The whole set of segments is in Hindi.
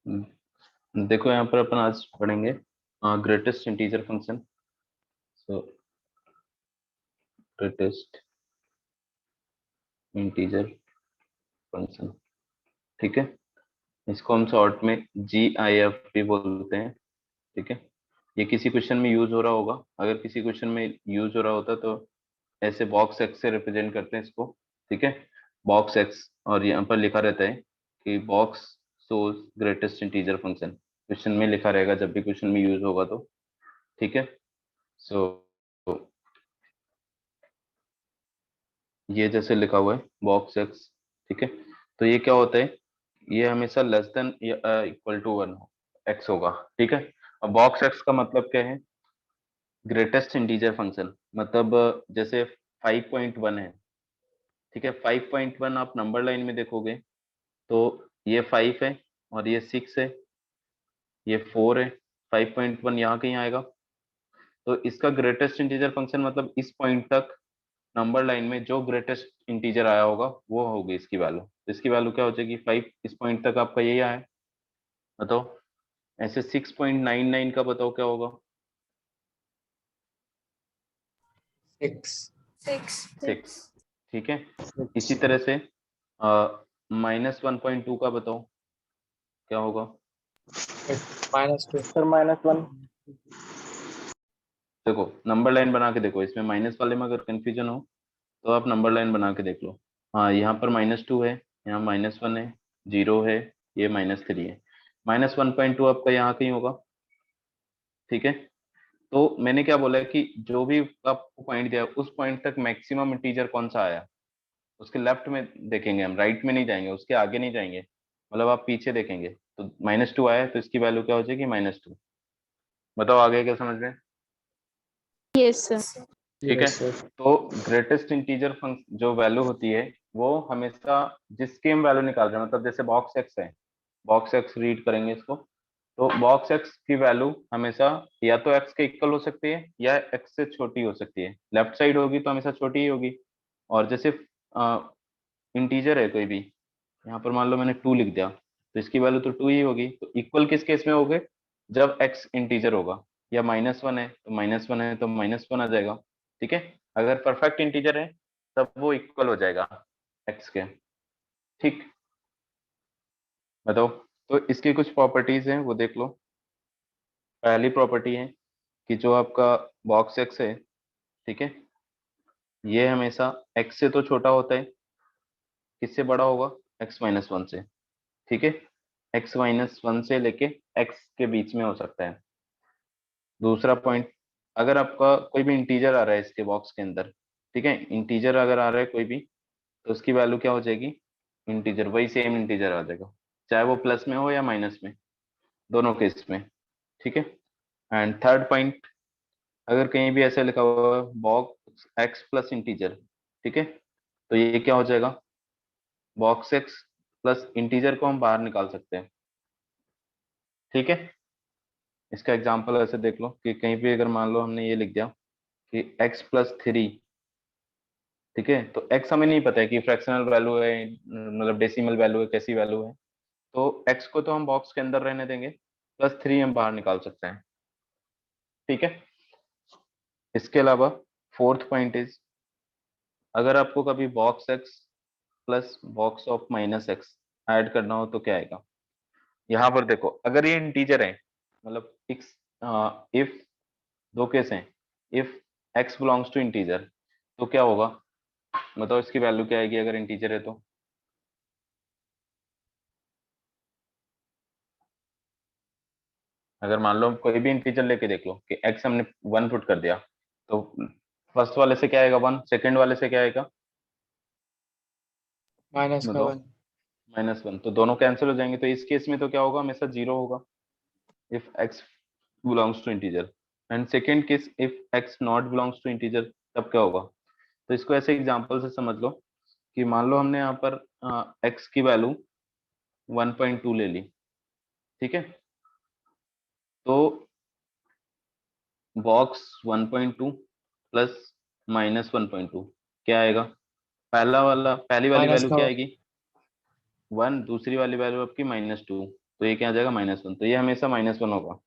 देखो यहाँ पर अपन आज पढ़ेंगे ग्रेटेस्ट इंटीजर फंक्शन। सो ग्रेटेस्ट इंटीजर फंक्शन, ठीक है। इसको हम शॉर्ट में GIF भी बोलते हैं, ठीक है। ये किसी क्वेश्चन में यूज हो रहा होगा। अगर किसी क्वेश्चन में यूज हो रहा होता तो ऐसे बॉक्स एक्स से रिप्रेजेंट करते हैं इसको, ठीक है। बॉक्स एक्स, और यहाँ पर लिखा रहता है कि बॉक्स सोज ग्रेटेस्ट इंटीजर फंक्शन। क्वेश्चन में लिखा रहेगा जब भी क्वेश्चन में यूज होगा तो, ठीक है। सो ये जैसे लिखा हुआ है बॉक्स एक्स, ठीक है। तो ये क्या होता है, ये हमेशा less than equal to 1 x होगा, ठीक है। अब बॉक्स एक्स का मतलब क्या है, ग्रेटेस्ट इंटीजर फंक्शन। मतलब जैसे 5.1 है, ठीक है। 5.1 आप नंबर लाइन में देखोगे तो ये 5 है और ये 6 है, ये 4 है। 5.1 यहाँ कहीं आएगा। तो इसका ग्रेटेस्ट इंटीजर फंक्शन मतलब इस पॉइंट तक नंबर लाइन में जो ग्रेटेस्ट इंटीजर आया होगा वो होगी इसकी वैल्यू। इसकी वैल्यू क्या हो जाएगी, 5। इस पॉइंट तक आपका यही आया है, बताओ। ऐसे 6.99 का बताओ क्या होगा। 6 6, ठीक है। इसी तरह से -1.2 का बताओ क्या होगा। -2 सर -1। देखो नंबर लाइन बना के देखो, इसमें माइनस वाले में अगर कंफ्यूजन हो तो आप नंबर लाइन बना के देख लो। हाँ, यहाँ पर -2 है, यहाँ -1 है, 0 है, ये -3 है। -1.2 आपका यहाँ कहीं होगा, ठीक है। तो मैंने क्या बोला है कि जो भी आपको पॉइंट दिया उस पॉइंट तक मैक्सिमम इंटीजर कौन सा आया, उसके लेफ्ट में देखेंगे हम, राइट में नहीं जाएंगे, उसके आगे नहीं जाएंगे। मतलब आप पीछे देखेंगे तो -2 आया तो इसकी वैल्यू क्या हो जाएगी, -2। बताओ आगे क्या समझ रहे हैं। Yes sir. ठीक है। तो ग्रेटेस्ट इंटीजर फंक्शन जो वैल्यू होती है वो हमेशा जिसकी हम वैल्यू निकाल रहे हैं, मतलब जैसे बॉक्स एक्स है, बॉक्स एक्स रीड करेंगे इसको। तो बॉक्स एक्स की वैल्यू हमेशा या तो एक्स के इक्वल हो सकती है या एक्स से छोटी हो सकती है। लेफ्ट साइड होगी तो हमेशा छोटी ही होगी। और जैसे इंटीजर है कोई भी, यहाँ पर मान लो मैंने 2 लिख दिया तो इसकी वैल्यू तो 2 ही होगी। तो इक्वल किस केस में हो गए, जब एक्स इंटीजर होगा। या -1 है तो -1 है तो -1 आ जाएगा, ठीक है। अगर परफेक्ट इंटीजर है तब वो इक्वल हो जाएगा एक्स के, ठीक। बताओ। तो इसकी कुछ प्रॉपर्टीज हैं वो देख लो। पहली प्रॉपर्टी है कि जो आपका बॉक्स एक्स है, ठीक है, ये हमेशा एक्स से तो छोटा होता है। किससे बड़ा होगा, x-1 से, ठीक है। x-1 से लेके x के बीच में हो सकता है। दूसरा पॉइंट, अगर आपका कोई भी इंटीजर आ रहा है इसके बॉक्स के अंदर, ठीक है, इंटीजर अगर आ रहा है कोई भी, तो उसकी वैल्यू क्या हो जाएगी, इंटीजर, वही सेम इंटीजर आ जाएगा, चाहे वो प्लस में हो या माइनस में, दोनों केस में, ठीक है। एंड थर्ड पॉइंट, अगर कहीं भी ऐसे लिखा हुआ है बॉक्स एक्स प्लस इंटीजर, ठीक है, तो ये क्या हो जाएगा, बॉक्स एक्स प्लस इंटीजर को हम बाहर निकाल सकते हैं, ठीक है। इसका एग्जांपल ऐसे देख लो कि कहीं भी अगर मान लो हमने ये लिख दिया कि x+3, ठीक है। तो x हमें नहीं पता है कि फ्रैक्शनल वैल्यू है मतलब डेसिमल वैल्यू है, कैसी वैल्यू है। तो x को तो हम बॉक्स के अंदर रहने देंगे, +3 हम बाहर निकाल सकते हैं, ठीक है। इसके अलावा फोर्थ पॉइंट इज, अगर आपको कभी box x plus box of -x add करना हो तो क्या आएगा। यहाँ पर देखो अगर ये इंटीजर है, मतलब x, इफ दो केस हैं, if x belongs to integer तो क्या होगा, बताओ इसकी वैल्यू क्या आएगी अगर इंटीजर है तो। अगर मान लो कोई भी इंटीजर लेके देख लो कि x हमने 1 पुट कर दिया, तो फर्स्ट वाले से क्या आएगा 1, सेकंड वाले से क्या आएगा, बताओ, -1 -1। तो दोनों कैंसिल हो जाएंगे, तो इस केस में तो क्या होगा, हमेशा 0 होगा if x belongs to integer. And second case if x not belongs to integer, तब क्या होगा। तो इसको ऐसे एग्जांपल से समझ लो कि मान लो हमने यहाँ पर x की वैल्यू 1.2 ले ली, ठीक है। तो बॉक्स 1.2 प्लस -1.2 क्या आएगा, पहला वाला, पहली वाली वैल्यू क्या -1 आएगी 1, दूसरी वाली वैल्यू आपकी -2, तो ये क्या आ जाएगा -1, तो ये हमेशा -1 होगा।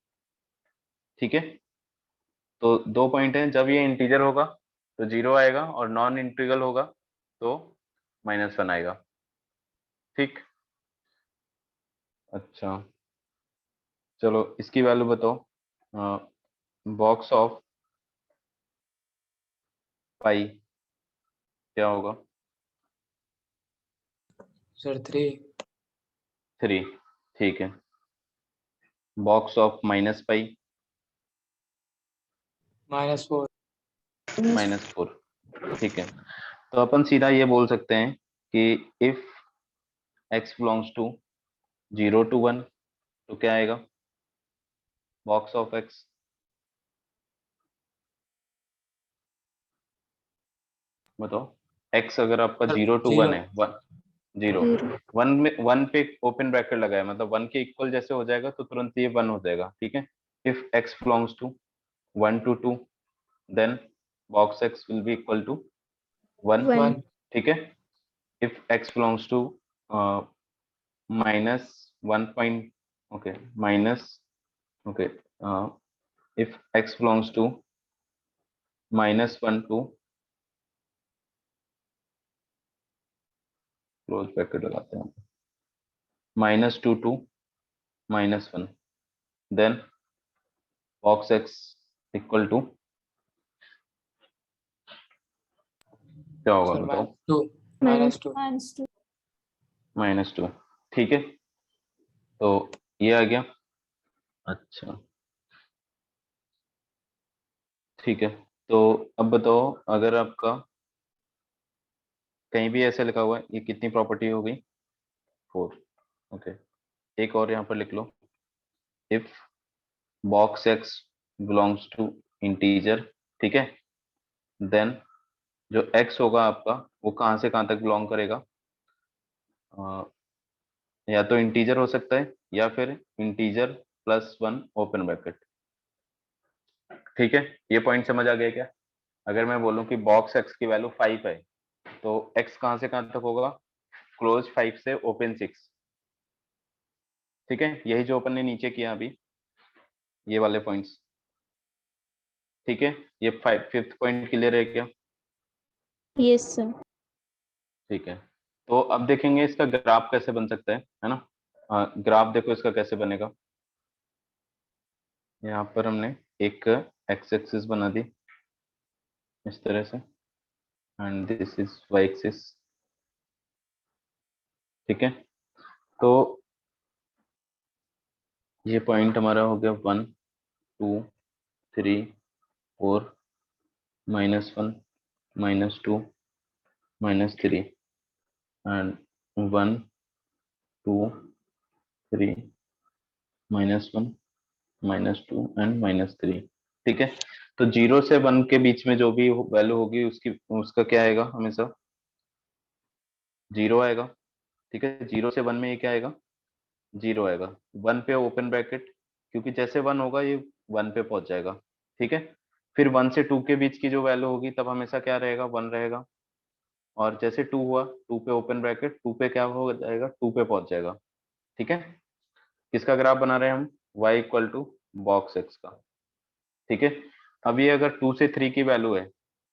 ठीक है, तो 2 पॉइंट हैं, जब ये इंटीजर होगा तो 0 आएगा और नॉन इंटीग्रल होगा तो -1 आएगा। ठीक, अच्छा चलो इसकी वैल्यू बताओ। बॉक्स ऑफ पाई क्या होगा? सर 3। 3, ठीक है। बॉक्स ऑफ -पाई -4। -4, ठीक है। तो अपन सीधा ये बोल सकते हैं कि if x belongs to 0 to 1 तो क्या आएगा बॉक्स ऑफ x? बताओ, x अगर आपका सर 0 to 1 0। है, 0 0 1 में 1 पे ओपन ब्रैकेट लगाया, मतलब 1 के इक्वल जैसे हो जाएगा तो तुरंत ये 1 हो जाएगा। ठीक है, if x belongs to 1 to 2 then box x will be equal to 1। 1 1। ठीक है, if x belongs to -1 point, okay minus, okay if x belongs to -1 to close bracket लगाते हैं -2 to -1 then box x equal to क्या होगा सर बताओ? -2। -2। -2, ठीक है, तो ये आ गया। अच्छा ठीक है, तो अब बताओ, अगर आपका कहीं भी ऐसे लिखा हुआ है, ये कितनी प्रॉपर्टी हो गई? 4। ओके, एक और यहाँ पर लिख लो, if box x belongs to integer, ठीक है, देन जो x होगा आपका वो कहाँ से कहाँ तक बिलोंग करेगा? या तो इंटीजर हो सकता है या फिर इंटीजर +1 ओपन ब्रैकेट। ठीक है, ये पॉइंट समझ आ गया क्या? अगर मैं बोलूं कि बॉक्स x की वैल्यू 5 है तो x कहाँ से कहाँ तक होगा? क्लोज 5 से ओपन 6। ठीक है, यही जो अपन ने नीचे किया अभी, ये वाले पॉइंट्स। ठीक है, ये 5th पॉइंट क्लियर है क्या? yes sir ठीक है, तो अब देखेंगे इसका ग्राफ कैसे बन सकता है ना। ग्राफ देखो इसका कैसे बनेगा। यहाँ पर हमने एक एक्स एक्सिस बना दी इस तरह से, and this is y axis. ठीक है, तो ये पॉइंट हमारा हो गया 1 2 3 4 -1 -2 -3 एंड 1 2 3 -1 -2 एंड -3। ठीक है, तो 0 से 1 के बीच में जो भी वैल्यू होगी उसकी उसका क्या आएगा? हमेशा 0 आएगा। ठीक है, 0 से 1 में ये क्या आएगा? 0 आएगा। 1 पे ओपन ब्रैकेट, क्योंकि जैसे 1 होगा ये 1 पे पहुंच जाएगा। ठीक है, फिर 1 से 2 के बीच की जो वैल्यू होगी तब हमेशा क्या रहेगा? 1 रहेगा। और जैसे 2 हुआ, 2 पे ओपन ब्रैकेट, 2 पे क्या हो जाएगा? 2 पे पहुंच जाएगा। ठीक है, किसका ग्राफ बना रहे हैं हम? y equal to box x का। ठीक है, अब ये अगर 2 से 3 की वैल्यू है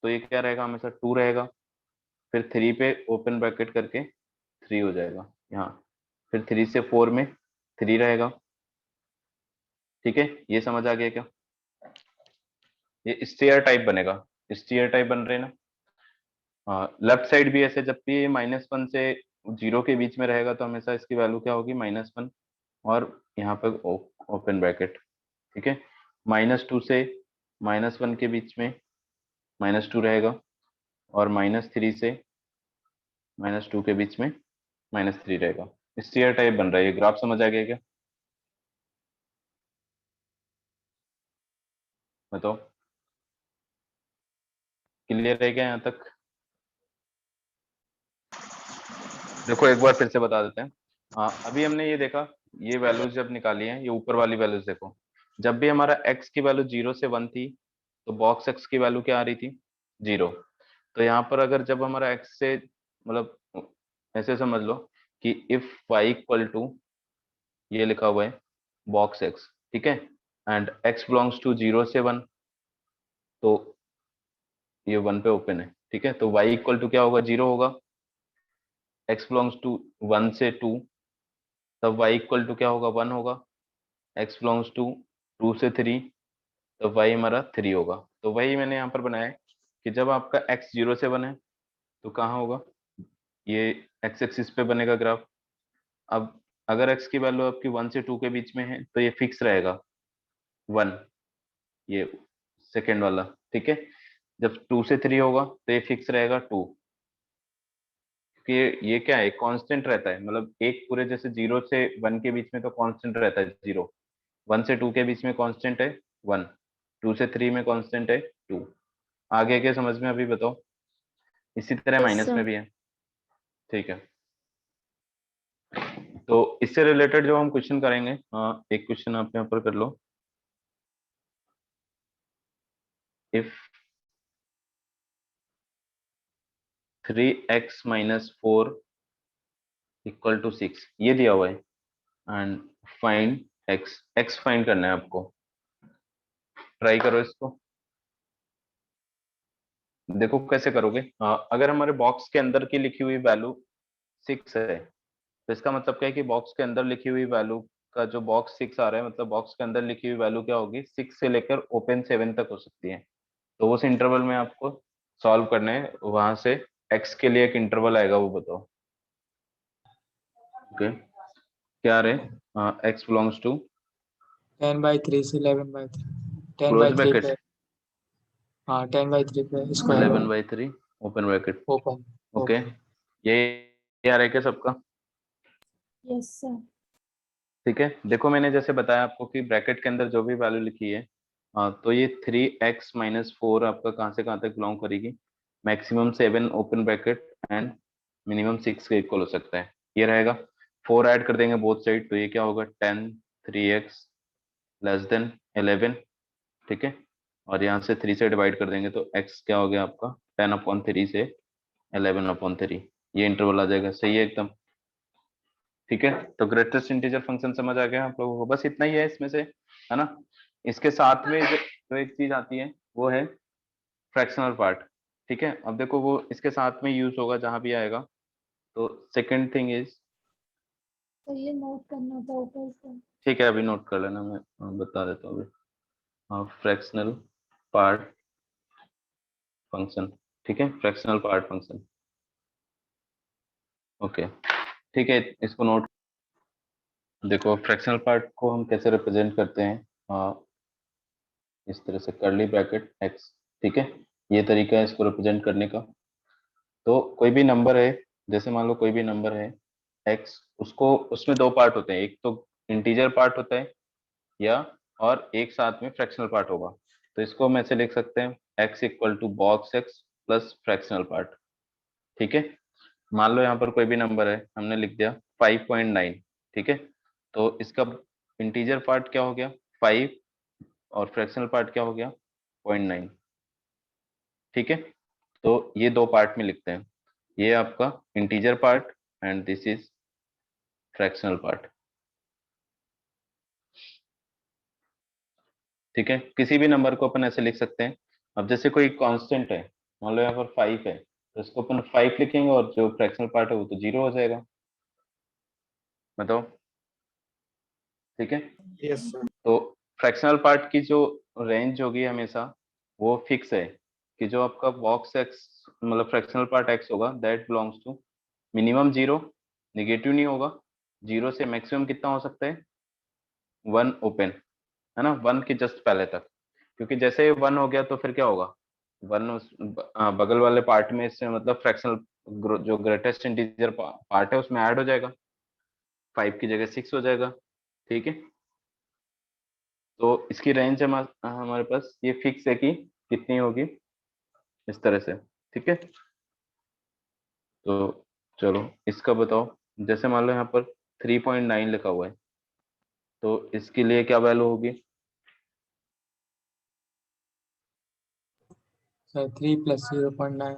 तो ये क्या रहेगा? हमेशा 2 रहेगा। फिर 3 पे ओपन ब्रैकेट करके 3 हो जाएगा यहाँ। फिर 3 से 4 में 3 रहेगा। ठीक है, ये समझ आ गया क्या? ये स्टेयर टाइप बनेगा, स्टेयर टाइप बन रहे हैं ना। हाँ, लेफ्ट साइड भी ऐसे, जब भी -1 से 0 के बीच में रहेगा तो हमेशा इसकी वैल्यू क्या होगी? -1, और यहाँ पर ओपन ब्रैकेट। ठीक है, -2 से -1 के बीच में -2 रहेगा, और -3 से -2 के बीच में -3 रहेगा। स्टेयर टाइप बन रहा है। ये ग्राफ समझ आ गया क्या? बताओ, क्लियर है क्या यहाँ तक? देखो एक बार फिर से बता देते हैं। हाँ, अभी हमने ये देखा, ये वैल्यूज जब निकाली हैं, ये ऊपर वाली वैल्यूज देखो, जब भी हमारा x की वैल्यू 0 से 1 थी तो बॉक्स x की वैल्यू क्या आ रही थी? 0। तो यहाँ पर अगर जब हमारा x से, मतलब ऐसे समझ लो कि इफ y इक्वल टू ये लिखा हुआ है बॉक्स एक्स, ठीक है, एंड एक्स बिलोंग्स टू 0 से 1, तो ये 1 पे ओपन है, ठीक है। तो y इक्वल टू क्या होगा, 0 होगा। x बिलोंग्स टू 1 से 2, तब y इक्वल टू क्या होगा, 1 होगा। x बिलोंग्स टू 2 से 3, तब y हमारा 3 होगा। तो वही मैंने यहाँ पर बनाया है कि जब आपका x 0 से 1 है तो कहाँ होगा, ये x एक्सिस पे बनेगा ग्राफ। अब अगर x की वैल्यू आपकी 1 से 2 के बीच में है तो ये फिक्स रहेगा 1, ये सेकेंड वाला, ठीक है। जब 2 से 3 होगा तो ये फिक्स रहेगा 2, क्योंकि ये क्या है, कांस्टेंट रहता है, मतलब एक पूरे जैसे 0 से 1 के बीच में तो कांस्टेंट रहता है 0, 1 से 2 के बीच में कांस्टेंट है 1, 2 से 3 में कांस्टेंट है 2। आगे के समझ में अभी बताओ। इसी तरह Yes, माइनस sir. में भी है, ठीक है। तो इससे रिलेटेड जो हम क्वेश्चन करेंगे, एक क्वेश्चन आप यहाँ पर कर लो। If 3x minus 4 equal to 6, ये दिया हुआ है, एंड फाइंड x फाइंड करना है आपको। ट्राई करो इसको, देखो कैसे करोगे। अगर हमारे बॉक्स के अंदर की लिखी हुई वैल्यू 6 है, तो इसका मतलब क्या है कि बॉक्स के अंदर लिखी हुई वैल्यू का जो बॉक्स 6 आ रहा है, मतलब बॉक्स के अंदर लिखी हुई वैल्यू क्या होगी, 6 से लेकर ओपन 7 तक हो सकती है। तो उस इंटरवल में आपको सॉल्व करना है, वहां से x के लिए एक इंटरवल आएगा, वो बताओ। ओके, क्या रहे, x बिलोंग्स टू 10/3 से 11/3, क्लोज 10/3 ब्रैकेट, पे, हाँ 10/3 पे square 11/3 open bracket. Open okay, open. ये आ रहा है क्या सबका, Yes, sir. ठीक है। देखो मैंने जैसे बताया आपको कि ब्रैकेट के अंदर जो भी वैल्यू लिखी है, तो ये 3x माइनस 4 आपका कहाँ से कहाँ तक बिलोंग करेगी, maximum 7 open bracket and minimum 6 के इक्वल हो सकता है, ये रहेगा। 4 ऐड कर देंगे बोथ साइड, तो ये क्या होगा 10, 3x लेस देन 11, ठीक है। और यहाँ से 3 से डिवाइड कर देंगे तो x क्या हो गया आपका 10/3 से 11/3, ये इंटरवल आ जाएगा, सही है एकदम, ठीक है। तो ग्रेटेस्ट इंटीजर फंक्शन समझ आ गया आप लोगों को, बस इतना ही है इसमें से, है ना। इसके साथ में जो एक चीज आती है वो है फ्रैक्शनल पार्ट, ठीक है। अब देखो वो इसके साथ में यूज होगा जहां भी आएगा। तो सेकंड थिंग इज, तो ये नोट करना था ऊपर से। ठीक है अभी नोट कर लेना, मैं बता देता हूँ अभी। फ्रैक्शनल पार्ट फंक्शन, ठीक है, फ्रैक्शनल पार्ट फंक्शन, ओके, ठीक है, इसको नोट। देखो फ्रैक्शनल पार्ट को हम कैसे रिप्रेजेंट करते हैं, इस तरह से कर्ली ब्रैकेट x, ठीक है, ये तरीका है इसको रिप्रेजेंट करने का। तो कोई भी नंबर है, जैसे मान लो कोई भी नंबर है x, उसको उसमें दो पार्ट होते हैं, एक तो इंटीजर पार्ट होता है या और एक साथ में फ्रैक्शनल पार्ट होगा। तो इसको हम ऐसे लिख सकते हैं x equal to box x plus fractional part, ठीक है। मान लो यहाँ पर कोई भी नंबर है, हमने लिख दिया 5.9, ठीक है। तो इसका इंटीजर पार्ट क्या हो गया 5 और फ्रैक्शनल पार्ट क्या हो गया 0.9, ठीक है। तो ये दो पार्ट में लिखते हैं, ये आपका integer part and this is fractional part, ठीक है। किसी भी नंबर को अपन ऐसे लिख सकते हैं। अब जैसे कोई कांस्टेंट है, मान लो यहाँ पर 5 है, तो इसको अपन 5 लिखेंगे और जो फ्रैक्शनल पार्ट है वो तो 0 हो जाएगा, बताओ, ठीक है। Yes sir. तो फ्रैक्शनल पार्ट की जो रेंज होगी हमेशा वो फिक्स है, कि जो आपका बॉक्स एक्स मतलब फ्रैक्शनल पार्ट एक्स होगा that belongs to minimum 0, negative नहीं होगा, 0 से मैक्सिमम कितना हो सकता है 1 ओपन, है ना, 1 के जस्ट पहले तक। क्योंकि जैसे 1 हो गया तो फिर क्या होगा 1 उस बगल वाले पार्ट में इससे मतलब फ्रैक्शनल जो ग्रेटेस्ट इंटीजर पार्ट है उसमें ऐड हो जाएगा, 5 की जगह 6 हो जाएगा, ठीक है। तो इसकी रेंज हमारे पास ये फिक्स है कि कितनी होगी, इस तरह से, ठीक है। तो चलो इसका बताओ, जैसे मान लो यहाँ पर 3.9 लिखा हुआ है, तो इसके लिए क्या वैल्यू होगी, सर 3 + 0.9,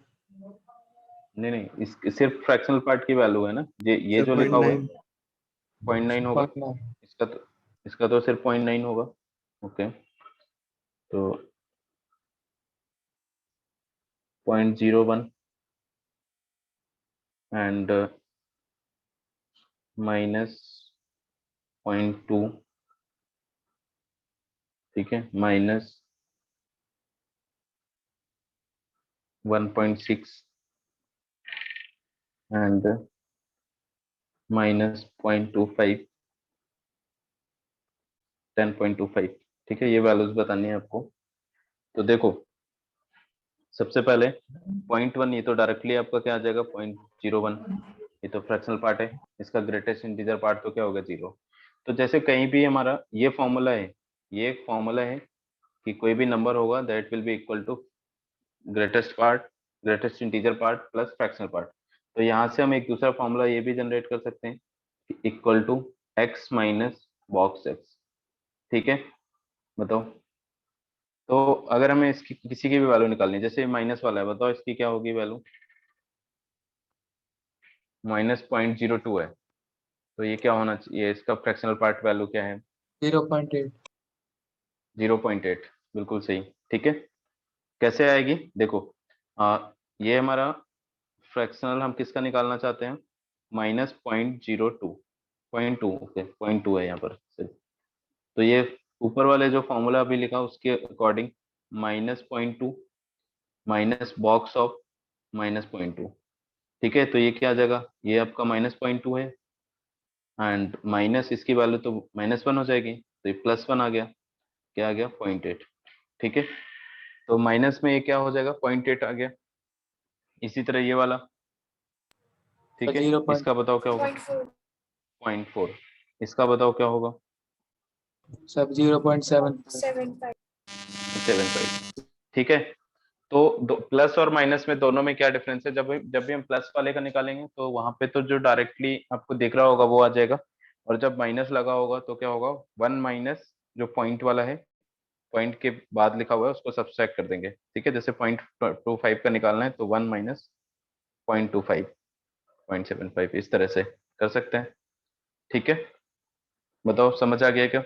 नहीं नहीं, इस सिर्फ फ्रैक्शनल पार्ट की वैल्यू है ना, ये जो लिखा हुआ है 0.9 होगा, 0.9 इसका तो सिर्फ 0.9 होगा। ओके, तो 0.01 एंड -0.2, ठीक है, -1.6 एंड -0.25, 10.25, ठीक है, ये वैल्यूज बतानी है आपको। तो देखो, सबसे पहले 0.1, ये तो डायरेक्टली आपका क्या आ जाएगा, 0.01, ये तो फ्रैक्शनल पार्ट है, इसका ग्रेटेस्ट इंटीजर पार्ट तो क्या होगा, 0। तो जैसे कहीं भी हमारा ये फॉर्मूला है, ये एक फॉर्मूला है कि कोई भी नंबर होगा that will be equal to greatest part, greatest integer part plus fractional part. तो यहाँ से हम एक दूसरा फॉर्मूला ये भी जनरेट कर सकते हैं, equal to x minus box x, ठीक है। बताओ, तो अगर हमें इसकी किसी की भी वैल्यू निकालनी है, जैसे माइनस वाला है, बताओ इसकी क्या होगी वैल्यू, -0.02 है, तो ये क्या होना चाहिए, इसका फ्रैक्शनल पार्ट वैल्यू क्या है, 0.8। 0.8, बिल्कुल सही, ठीक है। कैसे आएगी, देखो, ये हमारा फ्रैक्शनल हम किसका निकालना चाहते हैं, -0.02, 0.2, ओके, 0.2 है यहाँ पर सिर्फ। तो ये ऊपर वाले जो फॉर्मूला अभी लिखा उसके अकॉर्डिंग -0.2 माइनस बॉक्स ऑफ -0.2, ठीक है। तो ये क्या आ जाएगा, ये आपका -0.2 है एंड माइनस इसकी वैल्यू तो -1 हो जाएगी, तो ये +1 आ गया, क्या आ गया, 0.8, ठीक है। तो माइनस में ये क्या हो जाएगा, 0.8 आ गया। इसी तरह ये वाला, ठीक है, 0. इसका बताओ क्या होगा, 0.4, इसका बताओ क्या होगा, सब 0.7. 7.5, ठीक है। तो प्लस और माइनस में दोनों में क्या डिफरेंस है, जब भी हम प्लस वाले का निकालेंगे तो वहां पे तो जो डायरेक्टली आपको दिख रहा होगा वो आ जाएगा, और जब माइनस लगा होगा तो क्या होगा, 1 माइनस जो पॉइंट वाला है, पॉइंट के बाद लिखा हुआ है उसको सब्सट्रैक्ट कर देंगे, ठीक है। जैसे 0.25 का निकालना है तो 1 माइनस 0.25, 0.75, इस तरह से कर सकते हैं, ठीक है। बताओ समझ आ गया क्या,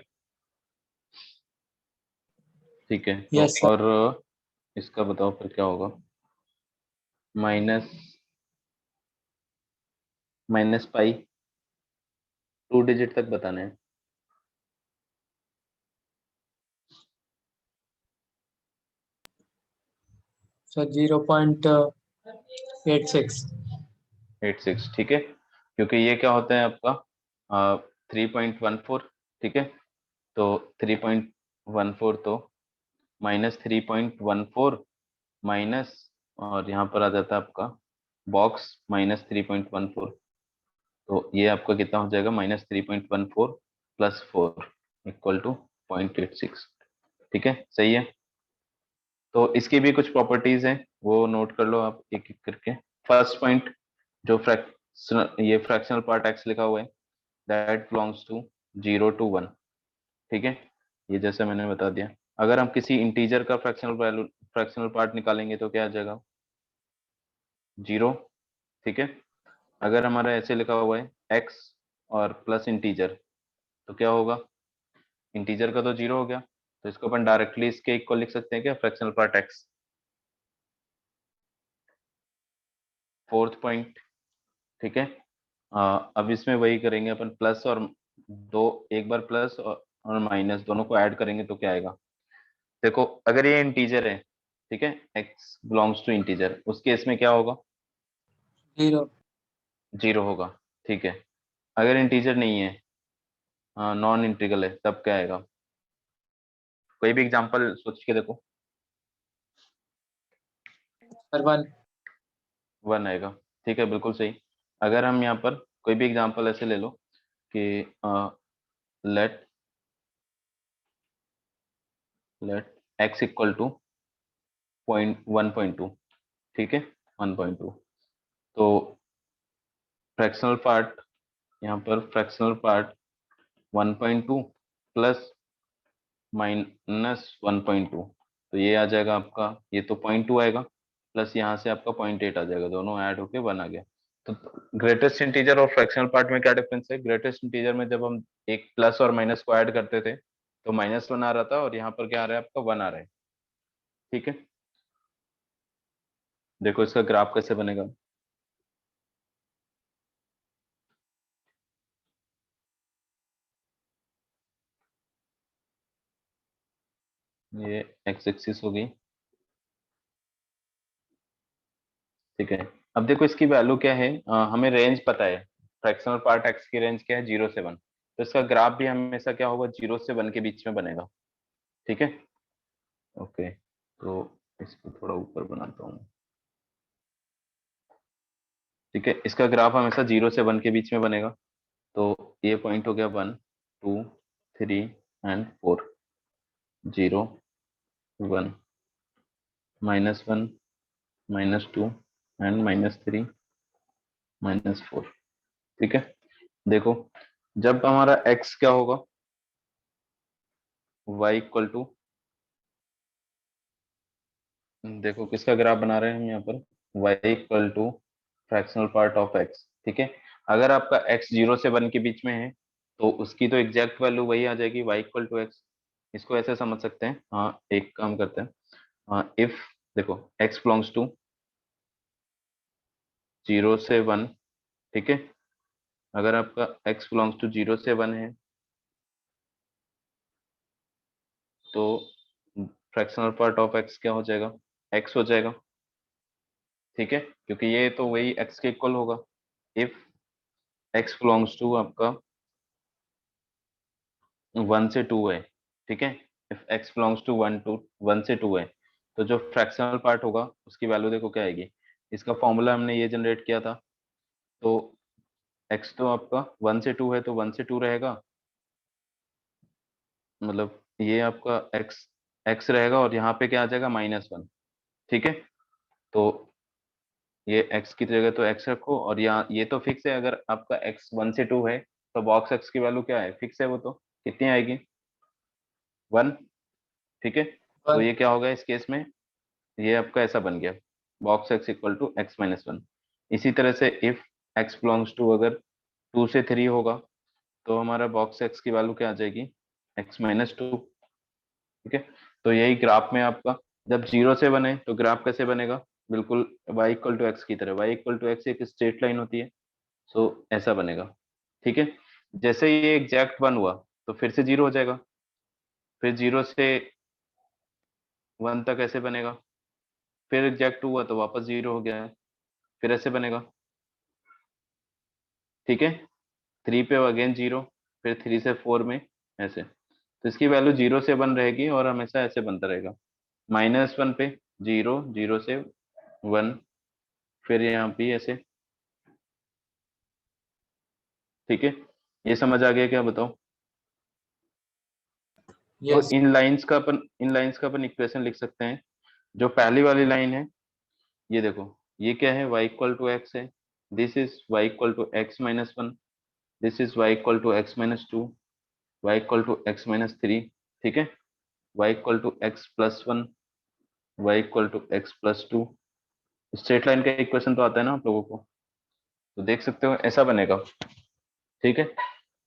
ठीक है। तो Yes, sir. और इसका बताओ फिर क्या होगा, माइनस -पाई, 2 डिजिट तक बताना है, So 0.86. 86, ठीक है, क्योंकि ये क्या होता है आपका 3.14, ठीक है। तो 3.14, तो -3.14 माइनस, और यहाँ पर आ जाता है आपका बॉक्स -3.14, तो ये आपका कितना हो जाएगा, -3.14 + 4 इक्वल टू 0.86, ठीक है, सही है। तो इसकी भी कुछ प्रॉपर्टीज हैं, वो नोट कर लो आप एक एक करके। फर्स्ट पॉइंट, जो ये फ्रैक्शनल पार्ट x लिखा हुआ है दैट बिलोंग्स टू 0 to 1, ठीक है, ये जैसे मैंने बता दिया। अगर हम किसी इंटीजर का फ्रैक्शनल पार्ट निकालेंगे तो क्या आ जाएगा, 0, ठीक है। अगर हमारा ऐसे लिखा हुआ है x और प्लस इंटीजर, तो क्या होगा, इंटीजर का तो 0 हो गया, तो इसको अपन डायरेक्टली इसके इक्वल लिख सकते हैं क्या, fractional part x। Fourth point, ठीक है, अब इसमें वही करेंगे अपन, प्लस और दो, एक बार प्लस और माइनस दोनों को ऐड करेंगे तो क्या आएगा। देखो, अगर ये इंटीजर है, ठीक है, x बिलोंग्स टू इंटीजर, उस केस में क्या होगा, 0. 0 होगा, ठीक है। अगर इंटीजर नहीं है, नॉन इंटीग्रल है, तब क्या आएगा, कोई भी एग्जांपल सोच के देखो। 1. 1 आएगा, ठीक है, बिल्कुल सही। अगर हम यहाँ पर कोई भी एग्जांपल ऐसे ले लो कि लेट x इक्वल टू 1.2, ठीक है, 1.2, तो फ्रैक्शनल पार्ट, यहाँ पर फ्रैक्शनल पार्ट 1.2 प्लस -1.2, तो ये आ जाएगा आपका, ये तो 0.2 आएगा, प्लस यहाँ से आपका 0.8 आ जाएगा, दोनों ऐड होके 1 आ गया। तो ग्रेटेस्ट इंटीजर और फ्रैक्शनल पार्ट में क्या डिफरेंस है? ग्रेटेस्ट इंटीजर में जब हम एक प्लस और माइनस को ऐड करते थे तो -1 आ रहा था, और यहाँ पर क्या आ रहा है आपका 1 आ रहा है। ठीक है, देखो इसका ग्राफ कैसे बनेगा। ये एक्स एक्सिस होगी। ठीक है, अब देखो इसकी वैल्यू क्या है, हमें रेंज पता है, फ्रैक्शनल पार्ट एक्स की रेंज क्या है, 0 से 1। तो इसका ग्राफ भी हमेशा क्या होगा, 0 से 1 के बीच में बनेगा। ठीक है, ओके, तो इसको थोड़ा ऊपर बनाता हूँ। ठीक है, इसका ग्राफ हमेशा 0 से 1 के बीच में बनेगा। तो ये पॉइंट हो गया 1, 2, 3 एंड 4, 0, 1, -1, -2 एंड -3, -4। ठीक है, देखो जब हमारा x क्या होगा, y इक्वल टू, देखो किसका ग्राफ बना रहे हैं हम यहाँ पर, y equal to fractional part of x। ठीक है, अगर आपका x 0 से 1 के बीच में है तो उसकी तो एग्जैक्ट वैल्यू वही आ जाएगी, y इक्वल टू x। इसको ऐसे समझ सकते हैं, हाँ एक काम करते हैं, हाँ इफ, देखो x बिलोंग्स टू 0 से 1। ठीक है, अगर आपका x बिलोंग्स टू 0 से 1 है तो फ्रैक्शनल पार्ट ऑफ x क्या हो जाएगा, x हो जाएगा। ठीक है, क्योंकि ये तो वही x के इक्वल होगा। इफ x बिलोंग्स टू आपका 1 से 2 है। ठीक है, इफ x बिलोंग्स टू 1 से 2 है, तो जो फ्रैक्शनल पार्ट होगा उसकी वैल्यू देखो क्या आएगी। इसका फॉर्मूला हमने ये जनरेट किया था, तो x तो आपका 1 से 2 है तो 1 से 2 रहेगा, मतलब ये आपका x रहेगा, और यहाँ पे क्या आ जाएगा, -1। ठीक है, तो ये x की जगह तो x रखो, और यहाँ ये तो फिक्स है, अगर आपका x 1 से 2 है तो बॉक्स x की वैल्यू क्या है, फिक्स है, वो तो कितनी आएगी, 1। ठीक है, तो 1, ये क्या होगा इस केस में, ये आपका ऐसा बन गया, box x equal to x-1। इसी तरह से इफ x बिलोंग्स टू अगर 2 से 3 होगा तो हमारा बॉक्स x की वैल्यू क्या आ जाएगी, x-2। ठीक है, तो यही ग्राफ में आपका जब 0 से 1 है तो ग्राफ कैसे बनेगा, बिल्कुल y इक्वल टू एक्स की तरह, y इक्वल टू एक्स एक स्ट्रेट लाइन होती है, सो ऐसा बनेगा। ठीक है, जैसे ये एग्जैक्ट 1 हुआ तो फिर से 0 हो जाएगा, फिर 0 से 1 तक ऐसे बनेगा, फिर एग्जैक्ट 2 हुआ तो वापस 0 हो गया है, फिर ऐसे बनेगा। ठीक है, 3 पे अगेन 0, फिर 3 से 4 में ऐसे, तो इसकी वैल्यू 0 से 1 रहेगी और हमेशा ऐसे बनता रहेगा, -1 पे 0, 0 से 1, फिर यहाँ पे ऐसे। ठीक है, ये समझ आ गया क्या, बताओ। तो yes, इन लाइंस का अपन इक्वेशन लिख सकते हैं। जो पहली वाली लाइन है, ये देखो, ये क्या है, y इक्वल टू एक्स है, this is y equal to x-1, this is y equal to x-2, y equal to x-3। ठीक है, y equal to x+1, y equal to x+2। Straight line का इक्वेशन तो आता है ना आप लोगों को, तो देख सकते हो ऐसा बनेगा। ठीक है,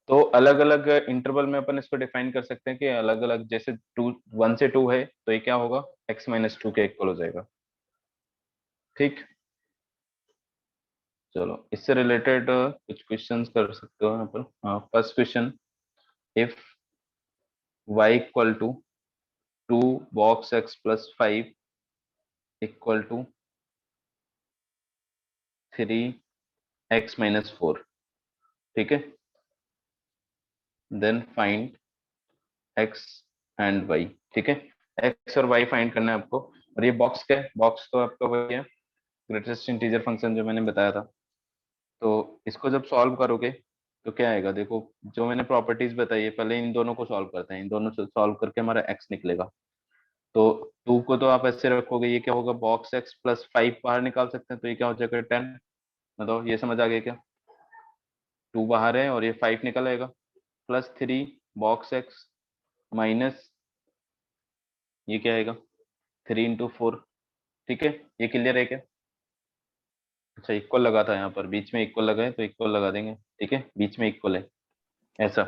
तो अलग अलग इंटरवल में अपन इसको डिफाइन कर सकते हैं कि अलग अलग, जैसे 1 से 2 है तो ये क्या होगा, x-2 के इक्वल हो जाएगा। ठीक, चलो इससे रिलेटेड कुछ क्वेश्चंस कर सकते हो यहाँ पर। First question, if y equal to 2 box x+5 equal to 3x-4। ठीक है, then find x and y। ठीक है, x और y फाइंड करना है आपको, और ये बॉक्स क्या है, बॉक्स तो आपका वही है, ग्रेटेस्ट इंटीजर फंक्शन जो मैंने बताया था। तो इसको जब सॉल्व करोगे तो क्या आएगा, देखो जो मैंने प्रॉपर्टीज बताई है, पहले इन दोनों को सॉल्व करते हैं, इन दोनों से सॉल्व करके हमारा x निकलेगा। तो 2 को तो आप ऐसे रखोगे, ये क्या होगा, बॉक्स x+5 बाहर निकाल सकते हैं, तो ये क्या हो जाएगा, 10। बताओ ये समझ आ गया क्या, 2 बाहर है और ये 5 निकल आएगा, +3 बॉक्स x माइनस, ये क्या आएगा, 3 × 4। ठीक है, ये क्लियर है क्या। अच्छा इक्वल लगा था यहाँ पर, बीच में इक्वल लगा है तो इक्वल लगा देंगे, ठीक है, बीच में इक्वल है ऐसा।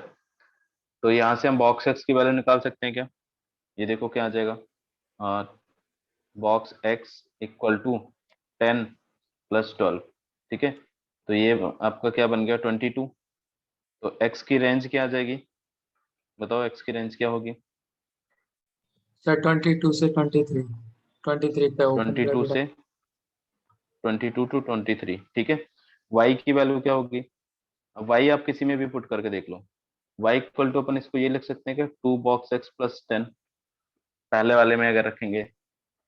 तो यहाँ से हम बॉक्स एक्स की वैल्यू निकाल सकते हैं क्या? ये देखो क्या आ जाएगा, box x equal to 10 plus 12, ठीक है। तो ये आपका क्या बन गया 22। तो एक्स की रेंज क्या आ जाएगी, बताओ एक्स की रेंज क्या होगी? सर 22 से 23, 23 पे ओपन 22 ब्रैकेट है। से 22 टू 23, ठीक है। वाई की वैल्यू क्या होगी? अब वाई आप किसी में भी पुट करके देख लो। वाई इक्वल टू अपन इसको ये लिख सकते हैं कि 2 बॉक्स एक्स प्लस 10, पहले वाले में अगर रखेंगे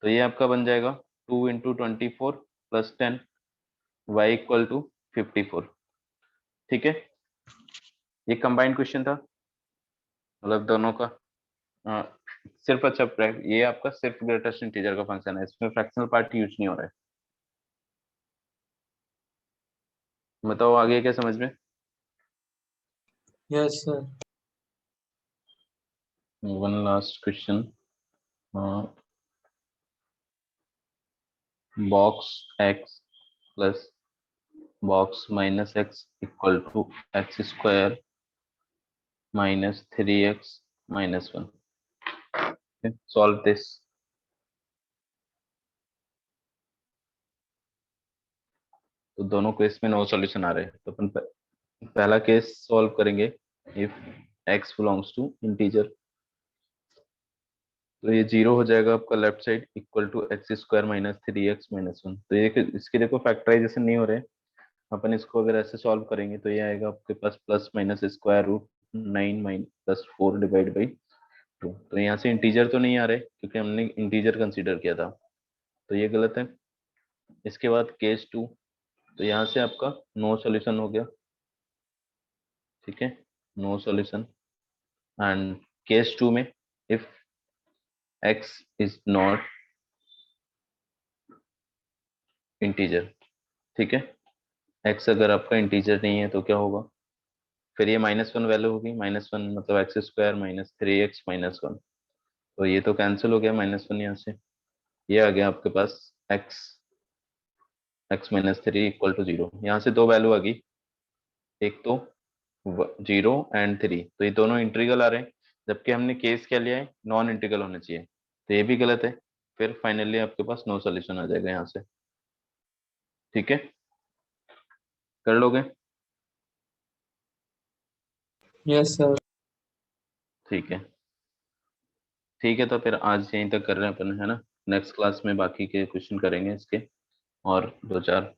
तो ये आपका बन जाएगा 2 into 24 plus 10, y equal to 54, ठीक है। ये कंबाइंड क्वेश्चन था, मतलब दोनों का। सिर्फ अच्छा ये आपका सिर्फ ग्रेटेस्ट इंटीजर का फंक्शन है, इसमें फ्रैक्शनल पार्ट यूज नहीं हो रहा है। बताओ आगे क्या समझ में? Yes sir. One last question, box x plus box minus x equal to x square minus 3x minus 1, solve this. तो दोनों केस में नो सॉल्यूशन आ रहे हैं, तो अपन पहला केस सॉल्व करेंगे। If x belongs to integer, तो ये 0 हो जाएगा आपका left side, equal to x square minus 3x minus 1। तो ये इसके देखो फैक्टराइजेशन नहीं हो रहे, अपन इसको अगर ऐसे सॉल्व करेंगे तो ये आएगा आपके पास plus minus square root 9 minus plus 4 divide by 2। तो यहाँ से इंटीजर तो नहीं आ रहे क्योंकि हमने इंटीजर कंसीडर किया था, तो ये गलत है। इसके बाद केस 2, तो यहाँ से आपका नो सॉल्यूशन हो गया, ठीक है, नो सॉल्यूशन। एंड केस 2 में if x is not integer, ठीक है, x अगर आपका इंटीजर नहीं है तो क्या होगा, फिर ये -1 वैल्यू होगी, -1 मतलब x square minus 3x minus 1। तो ये तो कैंसिल हो गया -1 यहाँ से, ये आ गया आपके पास x माइनस 3 इक्वल टू 0। यहाँ से दो वैल्यू आ गई, एक तो 0 एंड 3, तो ये दोनों इंटीग्रल आ रहे हैं, जबकि हमने केस क्या लिया है, नॉन इंटीग्रल होना चाहिए, तो ये भी गलत है। फिर फाइनली आपके पास नो सॉल्यूशन आ जाएगा यहाँ से, ठीक है, कर लोगे? Yes sir. ठीक है, ठीक है, तो फिर आज यहीं तक कर रहे हैं अपन, है ना। नेक्स्ट क्लास में बाकी के क्वेश्चन करेंगे इसके, और दो चार